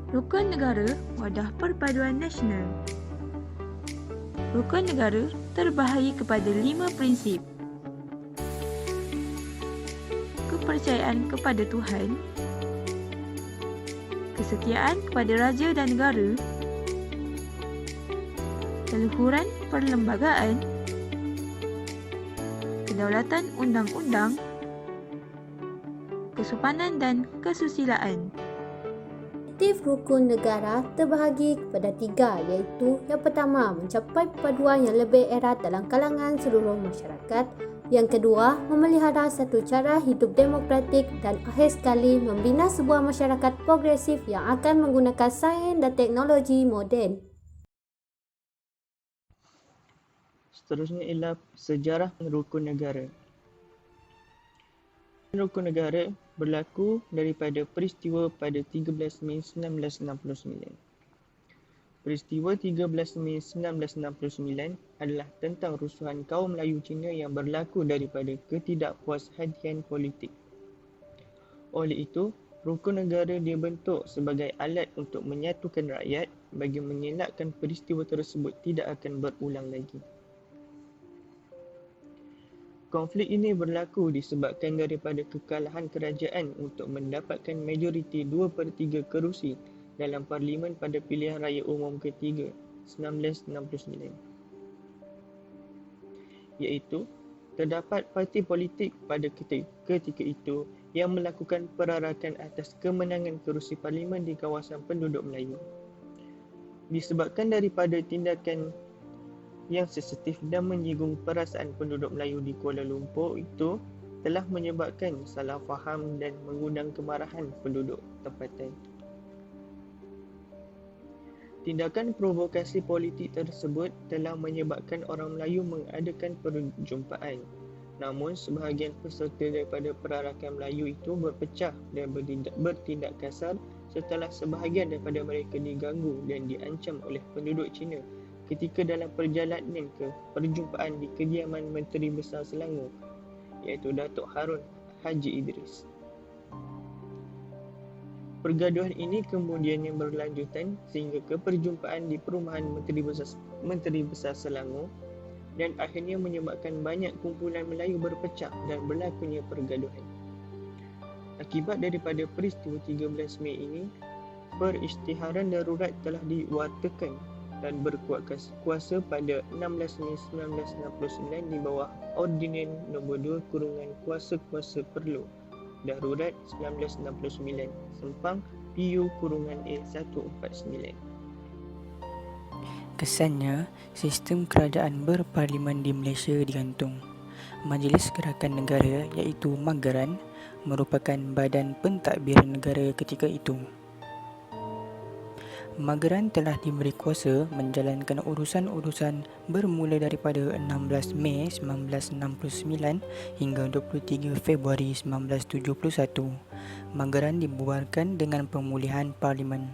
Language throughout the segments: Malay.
Rukun negara wadah perpaduan nasional. Rukun negara terbahagi kepada 5 prinsip. Kepercayaan kepada Tuhan, kesetiaan kepada raja dan negara, keluhuran perlembagaan, kedaulatan undang-undang, kesopanan dan kesusilaan. Objektif rukun negara terbahagi kepada 3, iaitu yang pertama, mencapai perpaduan yang lebih erat dalam kalangan seluruh masyarakat. Yang kedua, memelihara satu cara hidup demokratik, dan akhir sekali, membina sebuah masyarakat progresif yang akan menggunakan sains dan teknologi moden. Seterusnya ialah sejarah rukun negara. Rukun negara berlaku daripada peristiwa pada 13 Mei 1969. Peristiwa 13 Mei 1969 adalah tentang rusuhan kaum Melayu Cina yang berlaku daripada ketidakpuashatian politik. Oleh itu, rukun negara dibentuk sebagai alat untuk menyatukan rakyat bagi mengelakkan peristiwa tersebut tidak akan berulang lagi. Konflik ini berlaku disebabkan daripada kekalahan kerajaan untuk mendapatkan majoriti 2/3 kerusi dalam Parlimen pada pilihan raya umum ketiga 1969. Iaitu, terdapat parti politik pada ketika itu yang melakukan perarakan atas kemenangan kerusi Parlimen di kawasan penduduk Melayu. Disebabkan daripada tindakan yang sensitif dan menyinggung perasaan penduduk Melayu di Kuala Lumpur itu telah menyebabkan salah faham dan mengundang kemarahan penduduk tempatan. Tindakan provokasi politik tersebut telah menyebabkan orang Melayu mengadakan perjumpaan. Namun, sebahagian peserta daripada perarakan Melayu itu berpecah dan bertindak kasar setelah sebahagian daripada mereka diganggu dan diancam oleh penduduk Cina ketika dalam perjalanan ke perjumpaan di kediaman Menteri Besar Selangor, iaitu Datuk Harun Haji Idris. Pergaduhan ini kemudian yang berlanjutan sehingga ke perjumpaan di perumahan Menteri Besar Selangor, dan akhirnya menyebabkan banyak kumpulan Melayu berpecah dan berlakunya pergaduhan. Akibat daripada peristiwa 13 Mei ini, perisytiharan darurat telah diwartakan dan berkuat kuasa pada 16 Mei 1969 di bawah Ordinan Nombor 2 Kuasa-Kuasa Perlu Darurat 1969 Sempang PU-A 149. Kesannya, sistem kerajaan berparlimen di Malaysia digantung. Majlis Gerakan Negara iaitu Magaran merupakan badan pentadbiran negara ketika itu. Magaran telah diberi kuasa menjalankan urusan-urusan bermula daripada 16 Mei 1969 hingga 23 Februari 1971. Magaran dibubarkan dengan pemulihan Parlimen.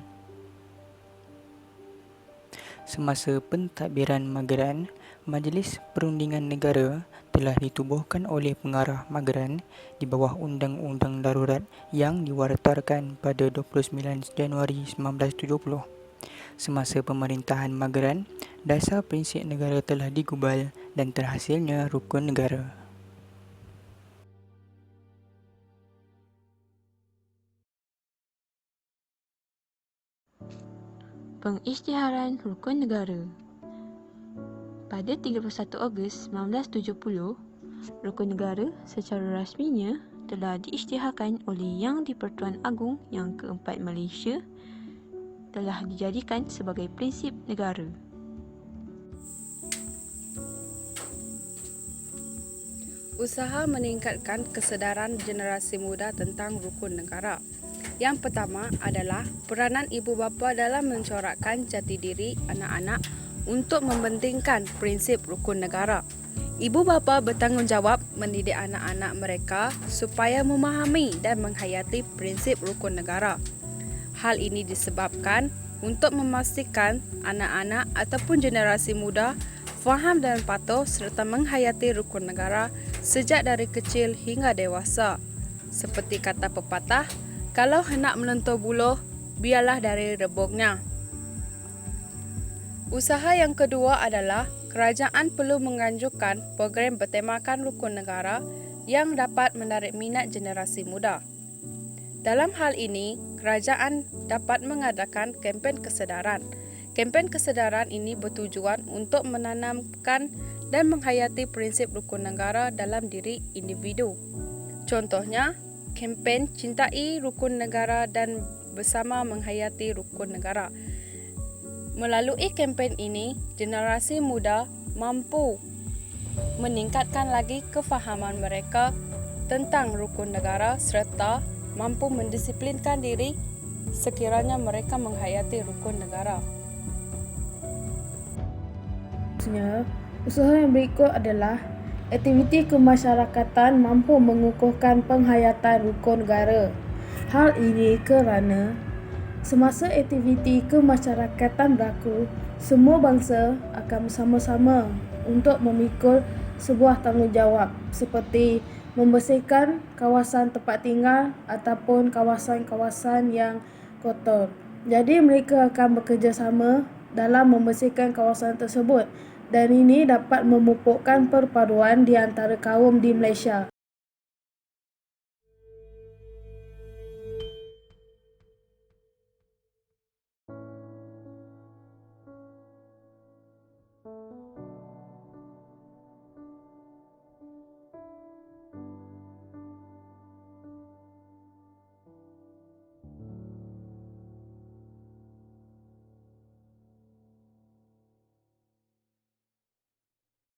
Semasa pentadbiran Magaran, Majlis Perundingan Negara telah ditubuhkan oleh pengarah Magaran di bawah Undang-Undang Darurat yang diwartakan pada 29 Januari 1970. Semasa pemerintahan Magaran, dasar prinsip negara telah digubal dan terhasilnya rukun negara. Pengisytiharan Rukun Negara. Pada 31 Ogos 1970, Rukun Negara secara rasminya telah diisytiharkan oleh Yang di-Pertuan Agong yang keempat Malaysia, telah dijadikan sebagai prinsip negara. Usaha meningkatkan kesedaran generasi muda tentang rukun negara. Yang pertama adalah peranan ibu bapa dalam mencorakkan jati diri anak-anak untuk mempentingkan prinsip rukun negara. Ibu bapa bertanggungjawab mendidik anak-anak mereka supaya memahami dan menghayati prinsip rukun negara. Hal ini disebabkan untuk memastikan anak-anak ataupun generasi muda faham dan patuh serta menghayati rukun negara sejak dari kecil hingga dewasa. Seperti kata pepatah, kalau hendak menentu buluh, biarlah dari rebungnya. Usaha yang kedua adalah kerajaan perlu menganjurkan program bertemakan rukun negara yang dapat menarik minat generasi muda. Dalam hal ini, kerajaan dapat mengadakan kempen kesedaran. Kempen kesedaran ini bertujuan untuk menanamkan dan menghayati prinsip rukun negara dalam diri individu. Contohnya, kempen Cintai Rukun Negara dan Bersama Menghayati Rukun Negara. Melalui kempen ini, generasi muda mampu meningkatkan lagi kefahaman mereka tentang rukun negara serta mampu mendisiplinkan diri sekiranya mereka menghayati rukun negara. Usaha yang berikut adalah aktiviti kemasyarakatan mampu mengukuhkan penghayatan rukun negara. Hal ini kerana semasa aktiviti kemasyarakatan berlaku, semua bangsa akan bersama-sama untuk memikul sebuah tanggungjawab seperti membersihkan kawasan tempat tinggal ataupun kawasan-kawasan yang kotor. Jadi mereka akan bekerjasama dalam membersihkan kawasan tersebut dan ini dapat memupukkan perpaduan di antara kaum di Malaysia.